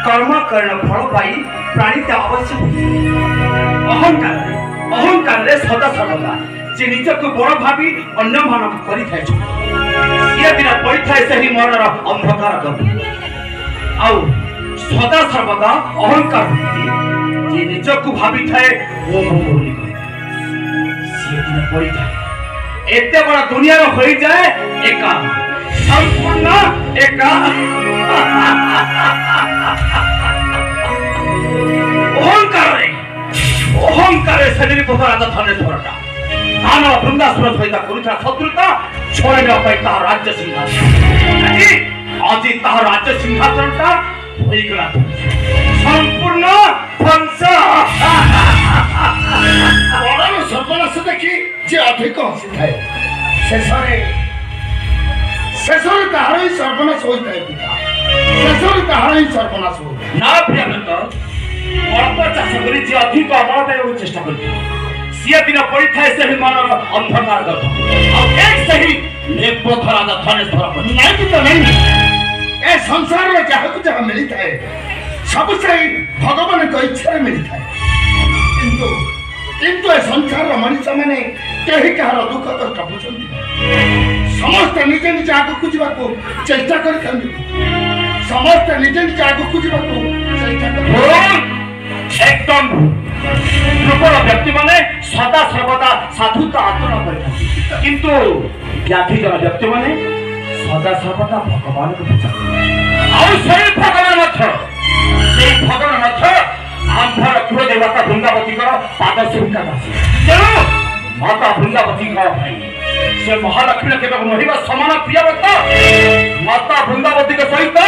कर्म कर्ण फल पाई प्राणी अवश्य अहंकार अहंकार सदा सर्वदा जे निज को बड़ भावी अन्य मानक करि थाए ये दिन पड़ी थाए सही मरणर अंधकार गर्भ आउ सदा सर्वदा अहंकार जे निज को भावी थाए वो बोली से दिन पड़ी थाए एते बड़ा दुनिया रो होई जाए एका संपूर्ण एका अहंकार शरीर को राजा धने धरटा मानव बृंदासुर सहित करुथा शत्रुता छोड़ने पाई ता राज्य सिंहासन आज ता राज्य सिंहासनटा होई गला संपूर्ण वंश बड़र सर्वनाश देखि जे अधिक हसी थाए शेषरे ताहार ही सर्वनाश होई थाए पिता शेषरे ताहार ही सर्वनाश होई ना प्रियव्रत अल्प चाष करी जे अधिक अमल पाइबाक चेष्टा करथि सिया दिन पड़ी थाए सही मानव अंधकार गर्भ और एक सही नेत्र राजा धनेश्वर पर नहीं पिता नहीं ए संसार में जहाँ को जहाँ मिली थाए सब सही भगवान को इच्छा मिली थाए किंतु किंतु ए संसार रो मनुष्य माने केही कहार दुख कष्ट बुझंती समस्त निज निज आगु खुजबा को चेष्टा करथंती समस्त निज निज आगु खुजबा को चेष्टा करथंती एकदम दुर्बल व्यक्ति माने सदा सर्वदा साधुता आचरण करथंती किंतु व्याधि जन व्यक्ति माने सदा सर्वदा भगवान को पूजा और सही भगवान मध्य आंध्र कुल देवता वृंदावती पाद सेविका तेणु माता वृंदावती भाई से महालक्ष्मी के महिमा समान प्रियव्रत माता वृंदावती के सहित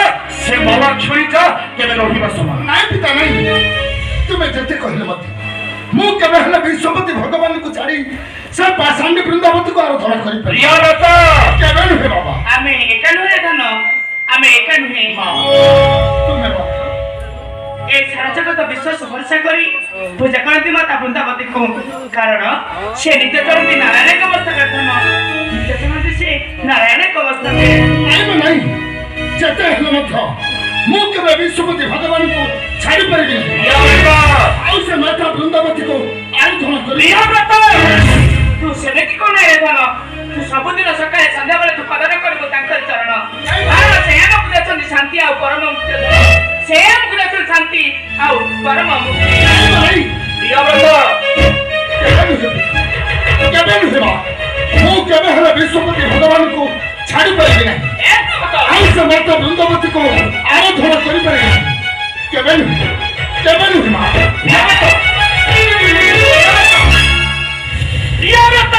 से महालक्ष्मी के महिमा समान नहीं पिता नहीं तुम्हें जते कहले मत मु केबे हले विश्वपति भगवान को छाड़ी से पाषांडी वृंदावती को आराधना करि प्रियव्रत केबे नुहे बाबा आमे एका नुहे धन आमे एका नुहे तुम्हें बाबा ए सारा जगत विश्वास भरोसा करी पूजा करती माता वृंदावती को कारण से नित्य करती नारायण का अवस्था करथन नित्य करती से नारायण का अवस्था में नहीं जते हले मत मु केबे विश्वपति भगवान को छाड़ी परबी आउ से माता वृंदावती को आराधना करि तू से की कोन रे धन तू सबदिन सकाळे संध्या बेले तू पादन करबो तांकर चरण कारण से हम पूजा शांति आ परम मुक्ति से हम पूजा शांति आ परम मुक्ति नहीं प्रियव्रत केबे नुहे मु केबे हले विश्वपति भगवान को छाड़ी परबी नहीं आउ से माता वृंदावती को आराधना करि परबी केबे नुहे मां प्रियव्रत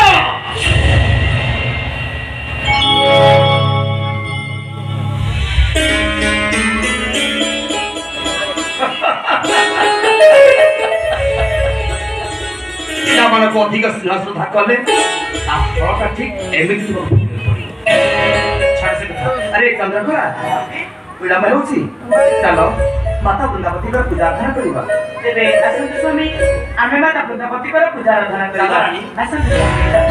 मान को अधिक स्नेह श्रद्धा कले फलटा ठीक एमती अरे चंद्रकला पीड़ा में होची चलो माता वृंदावती को पूजा अर्चना करिबा तेबे आसंत स्वामी आमे माता वृंदावती को पूजा अर्चना करिबा आसंत स्वामी